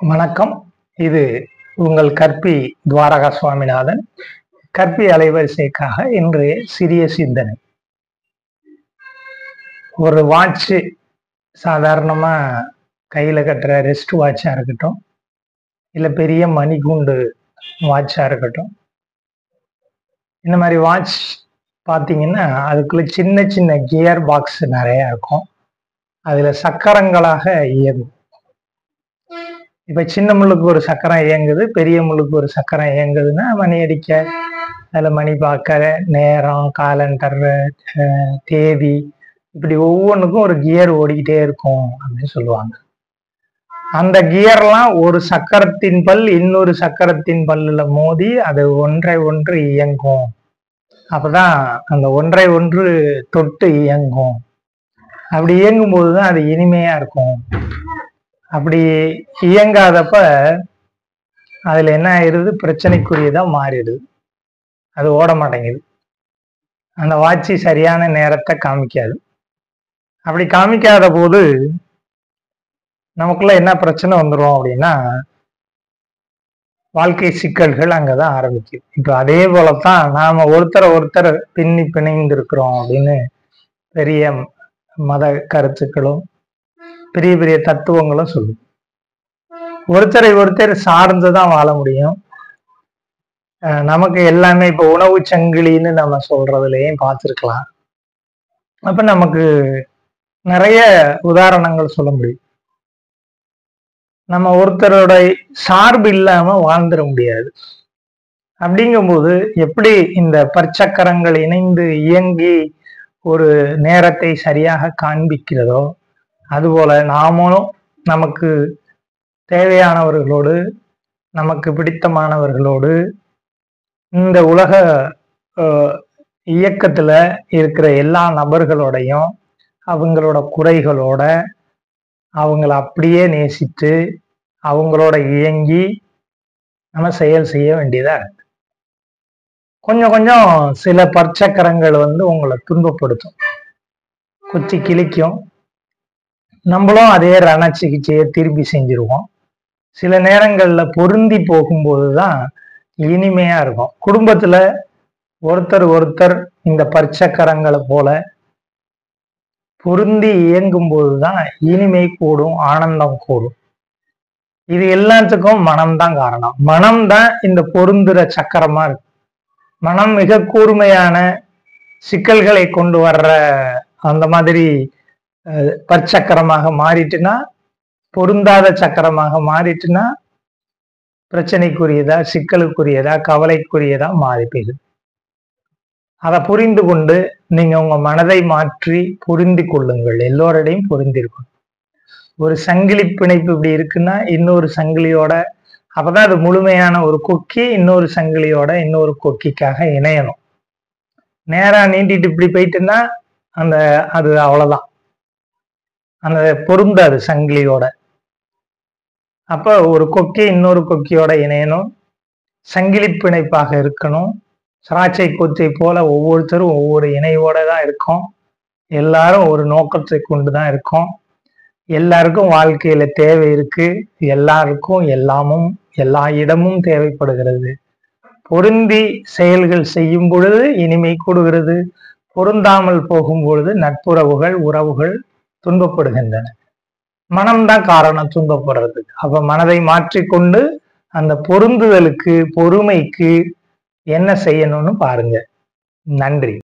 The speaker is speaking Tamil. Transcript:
வணக்கம். இது உங்கள் கற்பி துவாரகா சுவாமிநாதன். கற்பி அலைவரிசைக்காக இன்றைய சிறிய சிந்தனை. ஒரு வாட்ச் சாதாரணமா கையில கட்டுற ரெஸ்ட் வாட்சா இருக்கட்டும், இல்ல பெரிய மணிகுண்டு வாட்சா இருக்கட்டும், இந்த மாதிரி வாட்ச் பார்த்தீங்கன்னா அதுக்குள்ள சின்ன சின்ன கியர் பாக்ஸ் நிறைய இருக்கும். அதுல சக்கரங்களாக இயங்கும். இப்ப சின்ன முள்ளுக்கு ஒரு சக்கரம் இயங்குது, பெரிய முள்ளுக்கு ஒரு சக்கரம் இயங்குதுன்னா மணி அடிக்க, அதுல மணி பார்க்க, நேரம், காலண்டர், தேதி, இப்படி ஒவ்வொன்றுக்கும் ஒரு கியர் ஓடிக்கிட்டே இருக்கும் அப்படின்னு சொல்லுவாங்க. அந்த கியர்லாம் ஒரு சக்கரத்தின் பல் இன்னொரு சக்கரத்தின் பல்லுல மோதி அது ஒன்றை ஒன்று இயங்கும். அப்பதான் அந்த ஒன்றை ஒன்று தொட்டு இயங்கும். அப்படி இயங்கும் போதுதான் அது இனிமையா இருக்கும். அப்படி இயங்காதப்ப அதுல என்ன ஆயிடுது, பிரச்சனைக்குரியதா மாறிடுது. அது ஓட மாட்டேங்குது. அந்த வாட்சி சரியான நேரத்தை காமிக்காது. அப்படி காமிக்காத போது நமக்குள்ள என்ன பிரச்சனை வந்துடும் அப்படின்னா, வாழ்க்கை சிக்கல்கள் அங்கதான் ஆரம்பிக்குது. இப்ப அதே போலத்தான் நாம ஒருத்தர் பின்னி பிணைந்து இருக்கிறோம் அப்படின்னு பெரிய மத கருத்துக்களும் பெரிய பெரிய தத்துவங்களும் சொல்லுது. ஒருத்தரை ஒருத்தர் சார்ந்துதான் வாழ முடியும். நமக்கு எல்லாமே இப்ப உணவு சங்கிலின்னு நம்ம சொல்றதுலயும் பார்த்துருக்கலாம். அப்ப நமக்கு நிறைய உதாரணங்கள் சொல்ல முடியும். நம்ம ஒருத்தரோட சார்பு இல்லாம வாழ்ந்துட முடியாது. அப்படிங்கும்போது எப்படி இந்த பற்சக்கரங்கள் இணைந்து இயங்கி ஒரு நேரத்தை சரியாக காண்பிக்கிறதோ, அதுபோல நாமும் நமக்கு தேவையானவர்களோடு, நமக்கு பிடித்தமானவர்களோடு, இந்த உலக இயக்கத்துல இருக்கிற எல்லா நபர்களோடையும் அவங்களோட குறைகளோட அவங்கள அப்படியே நேசித்து அவங்களோட இயங்கி நம்ம செயல் செய்ய வேண்டியதா இருக்கு. கொஞ்சம் கொஞ்சம் சில பற்சக்கரங்கள் உங்களை துன்பப்படுத்தும், குத்தி கிழிக்கும். நம்மளும் அதே ரண சிகிச்சையை திருப்பி செஞ்சிருவோம். சில நேரங்கள்ல பொருந்தி போகும்போதுதான் இனிமையா இருக்கும். குடும்பத்துல ஒருத்தர் இந்த பற்சக்கரங்களை போல பொருந்தி இயங்கும் போதுதான் இனிமை கூடும், ஆனந்தம் கூடும். இது எல்லாத்துக்கும் மனம்தான் காரணம். மனம்தான் இந்த பொருந்துற சக்கரமா இருக்கு. மனம் மிக கூர்மையான சிக்கல்களை கொண்டு வர்ற அந்த மாதிரி பற்சக்கரமாக மாறிட்டுனா, பொருந்தாத சக்கரமாக மாறிட்டுனா பிரச்சனைக்குரியதா, சிக்கலுக்குரியதா, கவலைக்குரியதா மாறி போயிடுது. அதை புரிந்து கொண்டு நீங்க உங்க மனதை மாற்றி புரிந்து கொள்ளுங்கள். எல்லோருடையும் புரிந்திருக்கணும். ஒரு சங்கிலி பிணைப்பு இப்படி இருக்குன்னா இன்னொரு சங்கிலியோட, அப்பதான் அது முழுமையான ஒரு கொக்கி இன்னொரு சங்கிலியோட இன்னொரு கொக்கிக்காக இணையணும். நேரா நீண்டிட்டு இப்படி போயிட்டுன்னா அது அவ்வளவுதான், அந்த பொருந்தாது சங்கிலியோட. அப்ப ஒரு கொக்கி இன்னொரு கொக்கியோட இணையணும், சங்கிலி பிணைப்பாக இருக்கணும். திராட்சை கொச்சை போல ஒவ்வொருத்தரும் ஒவ்வொரு இணையோட தான் இருக்கும். எல்லாரும் ஒரு நோக்கத்தை கொண்டுதான் இருக்கோம். எல்லாருக்கும் வாழ்க்கையில தேவை இருக்கு. எல்லாருக்கும் எல்லாமும் எல்லா இடமும் தேவைப்படுகிறது. பொருந்தி செயல்கள் செய்யும் பொழுது இனிமை கூடுகிறது. பொருந்தாமல் போகும் பொழுது நட்புறவுகள், உறவுகள் துன்பப்படுகின்றன. மனம்தான் காரணம் துன்பப்படுறதுக்கு. அப்ப மனதை மாற்றிக்கொண்டு அந்த பொருந்துதலுக்கு, பொறுமைக்கு என்ன செய்யணும்னு பாருங்க. நன்றி.